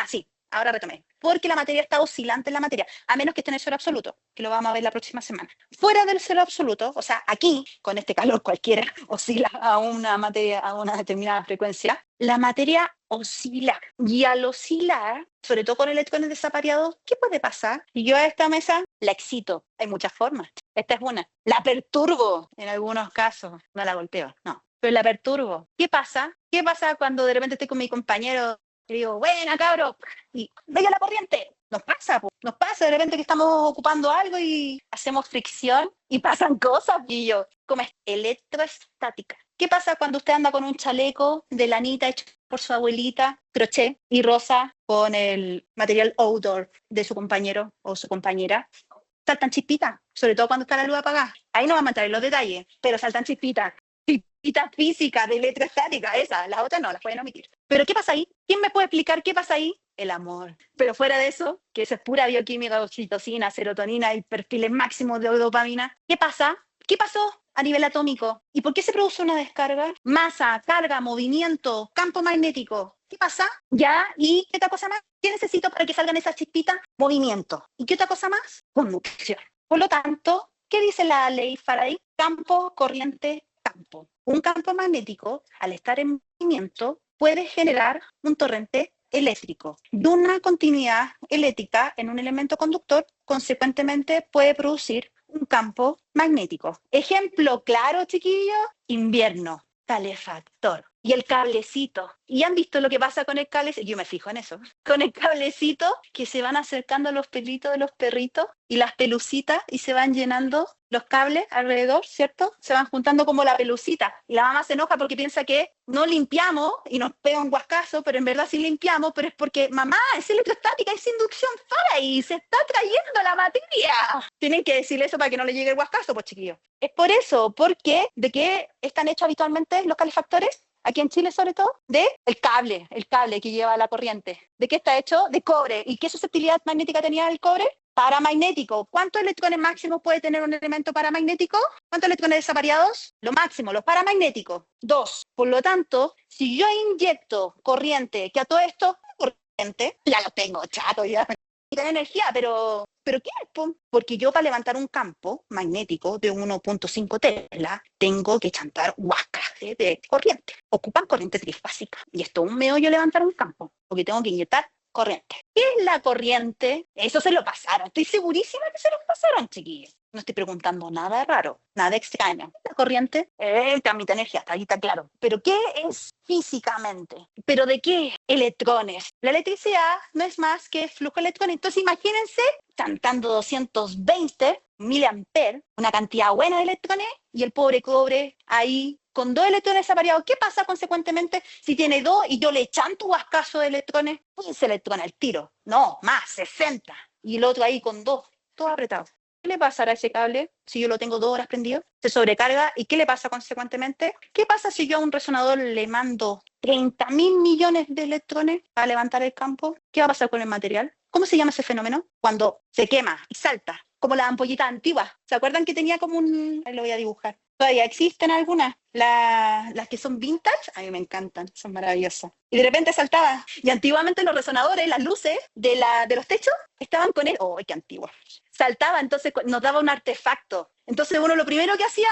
Sí, ahora retomé. Porque la materia está oscilante en la materia, a menos que esté en el cero absoluto, que lo vamos a ver la próxima semana. Fuera del cero absoluto, o sea, aquí, con este calor cualquiera oscila a una materia, a una determinada frecuencia, la materia oscila. Y al oscilar, sobre todo con electrones desapareados, ¿qué puede pasar? Y yo a esta mesa la excito. Hay muchas formas. Esta es una. La perturbo en algunos casos. No la golpeo, no. Pero la perturbo. ¿Qué pasa? ¿Qué pasa cuando de repente estoy con mi compañero y digo, buena, cabro, y venga la corriente? Nos pasa de repente que estamos ocupando algo y hacemos fricción y pasan cosas. Y yo, como es electroestática. ¿Qué pasa cuando usted anda con un chaleco de lanita hecho por su abuelita, crochet y rosa con el material outdoor de su compañero o su compañera? Saltan chispitas, sobre todo cuando está la luz apagada. Ahí no vamos a entrar en los detalles, pero saltan chispitas. Chispitas físicas de electroestática, esas, las otras no, las pueden omitir. Pero ¿qué pasa ahí? ¿Quién me puede explicar qué pasa ahí? El amor. Pero fuera de eso, que eso es pura bioquímica, oxitocina, serotonina y perfiles máximos de dopamina, ¿qué pasa? ¿Qué pasó a nivel atómico? ¿Y por qué se produce una descarga? Masa, carga, movimiento, campo magnético. ¿Qué pasa? Ya, ¿y qué otra cosa más? ¿Qué necesito para que salgan esas chispitas? Movimiento. ¿Y qué otra cosa más? Conducción. Por lo tanto, ¿qué dice la ley Faraday? Campo, corriente, campo. Un campo magnético, al estar en movimiento, puede generar un torrente eléctrico. De una continuidad eléctrica en un elemento conductor, consecuentemente puede producir un campo magnético. Ejemplo claro, chiquillos, invierno, calefactor. Y el cablecito. ¿Y han visto lo que pasa con el cablecito? Yo me fijo en eso. Con el cablecito que se van acercando a los pelitos de los perritos y las pelucitas y se van llenando los cables alrededor, ¿cierto? Se van juntando como la pelucita. Y la mamá se enoja porque piensa que no limpiamos y nos pega un guascazo, pero en verdad sí limpiamos, pero es porque, mamá, es electrostática, es inducción Faraday, se está trayendo la materia. Tienen que decirle eso para que no le llegue el guascazo, pues chiquillos. Es por eso, porque ¿de qué están hechos habitualmente los calefactores? Aquí en Chile sobre todo, de el cable que lleva la corriente. ¿De qué está hecho? De cobre. ¿Y qué susceptibilidad magnética tenía el cobre? Paramagnético. ¿Cuántos electrones máximos puede tener un elemento paramagnético? ¿Cuántos electrones desavariados? Lo máximo, los paramagnéticos, 2. Por lo tanto, si yo inyecto corriente, que a todo esto, corriente, ya lo tengo chato, ya tiene energía, pero ¿qué es? Porque yo para levantar un campo magnético de 1.5 Tesla tengo que chantar huascas de corriente. Ocupan corriente trifásica. Y esto es un meollo levantar un campo, porque tengo que inyectar corriente. ¿Qué es la corriente? Eso se lo pasaron. Estoy segurísima que se lo pasaron, chiquillos. No estoy preguntando nada raro, nada extraño. La corriente transmite energía, está ahí, está claro. ¿Pero qué es físicamente? ¿Pero de qué? Electrones. La electricidad no es más que flujo de electrones. Entonces imagínense cantando 220 miliamperes, una cantidad buena de electrones, y el pobre cobre ahí con 2 electrones separados. ¿Qué pasa consecuentemente si tiene 2 y yo le chanto un guascazo de electrones? 15 electrones al tiro. No, más, 60. Y el otro ahí con 2, todo apretado. ¿Qué le pasará a ese cable si yo lo tengo 2 horas prendido? Se sobrecarga. ¿Y qué le pasa consecuentemente? ¿Qué pasa si yo a un resonador le mando 30.000 millones de electrones para levantar el campo? ¿Qué va a pasar con el material? ¿Cómo se llama ese fenómeno? Cuando se quema y salta, como las ampollitas antiguas. ¿Se acuerdan que tenía como un... Ahí lo voy a dibujar. Todavía existen algunas. Las que son vintage, a mí me encantan, son maravillosas. Y de repente saltaba. Y antiguamente los resonadores, las luces de los techos, estaban con él. ¡Oh, qué antiguo! Saltaba, entonces nos daba un artefacto. Entonces uno lo primero que hacía,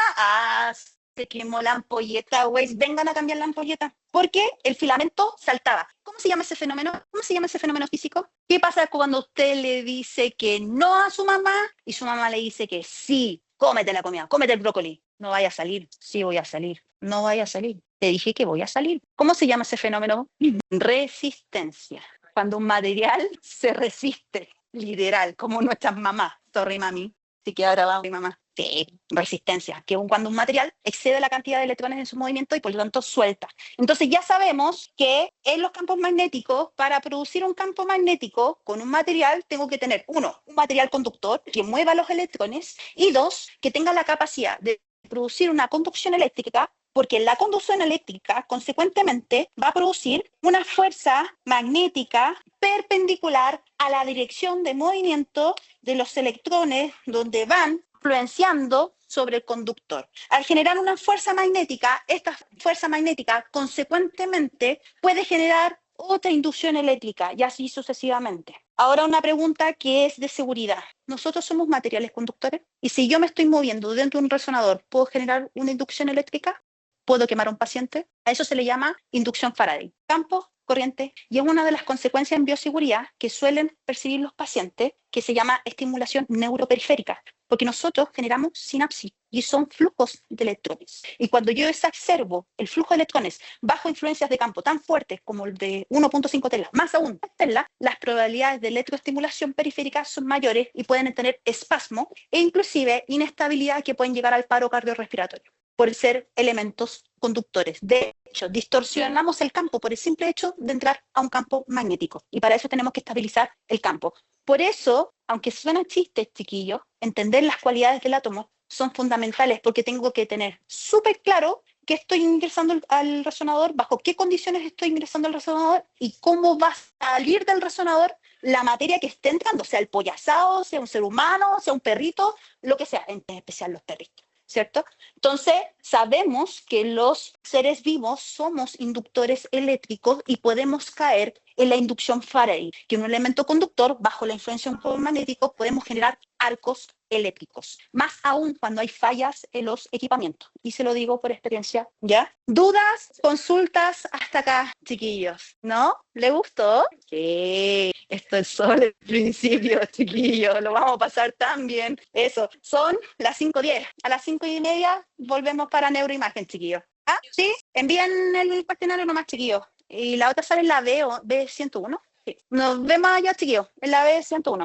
se quemó la ampolleta, güey, vengan a cambiar la ampolleta. Porque el filamento saltaba. ¿Cómo se llama ese fenómeno? ¿Cómo se llama ese fenómeno físico? ¿Qué pasa cuando usted le dice que no a su mamá y su mamá le dice que sí? Cómete la comida, cómete el brócoli. No vaya a salir. Sí, voy a salir. No vaya a salir. Te dije que voy a salir. ¿Cómo se llama ese fenómeno? Resistencia. Cuando un material se resiste, literal, como nuestras mamás. Sorry, mami. Sí que ahora va mi mamá. Sí, resistencia, que cuando un material excede la cantidad de electrones en su movimiento y por lo tanto suelta. Entonces ya sabemos que en los campos magnéticos, para producir un campo magnético con un material, tengo que tener, 1, un material conductor que mueva los electrones y 2, que tenga la capacidad de producir una conducción eléctrica, porque la conducción eléctrica, consecuentemente, va a producir una fuerza magnética perpendicular a la dirección de movimiento de los electrones, donde van influenciando sobre el conductor. Al generar una fuerza magnética, esta fuerza magnética, consecuentemente, puede generar otra inducción eléctrica, y así sucesivamente. Ahora una pregunta que es de seguridad. ¿Nosotros somos materiales conductores? Y si yo me estoy moviendo dentro de un resonador, ¿puedo generar una inducción eléctrica? puedo quemar a un paciente. A eso se le llama inducción Faraday. Campo, corriente, y es una de las consecuencias en bioseguridad que suelen percibir los pacientes, que se llama estimulación neuroperiférica, porque nosotros generamos sinapsis y son flujos de electrones. Y cuando yo exacerbo el flujo de electrones bajo influencias de campo tan fuertes como el de 1.5 Tesla, más aún Tesla, las probabilidades de electroestimulación periférica son mayores y pueden tener espasmo e inclusive inestabilidad que pueden llegar al paro cardiorrespiratorio por ser elementos conductores. De hecho, distorsionamos el campo por el simple hecho de entrar a un campo magnético. Y para eso tenemos que estabilizar el campo. Por eso, aunque suenan chistes, chiquillos, entender las cualidades del átomo son fundamentales, porque tengo que tener súper claro qué estoy ingresando al resonador, bajo qué condiciones estoy ingresando al resonador y cómo va a salir del resonador la materia que esté entrando, sea el pollazado, sea un ser humano, sea un perrito, lo que sea, en especial los perritos. ¿Cierto? Entonces, sabemos que los seres vivos somos inductores eléctricos y podemos caer en la inducción Faraday, que un elemento conductor, bajo la influencia de un campo magnético, podemos generar arcos eléctricos, más aún cuando hay fallas en los equipamientos. Y se lo digo por experiencia, ¿ya? ¿Dudas, consultas hasta acá, chiquillos? ¿No? ¿Le gustó? Sí, esto es solo el principio, chiquillos, lo vamos a pasar tan bien. Eso, son las 5:10. A las 5:30 volvemos para neuroimagen, chiquillos. ¿Ah? ¿Sí? Envían el cuestionario nomás, chiquillos. Y la otra sale en la B101. Sí. Nos vemos allá, chiquillos, en la B101.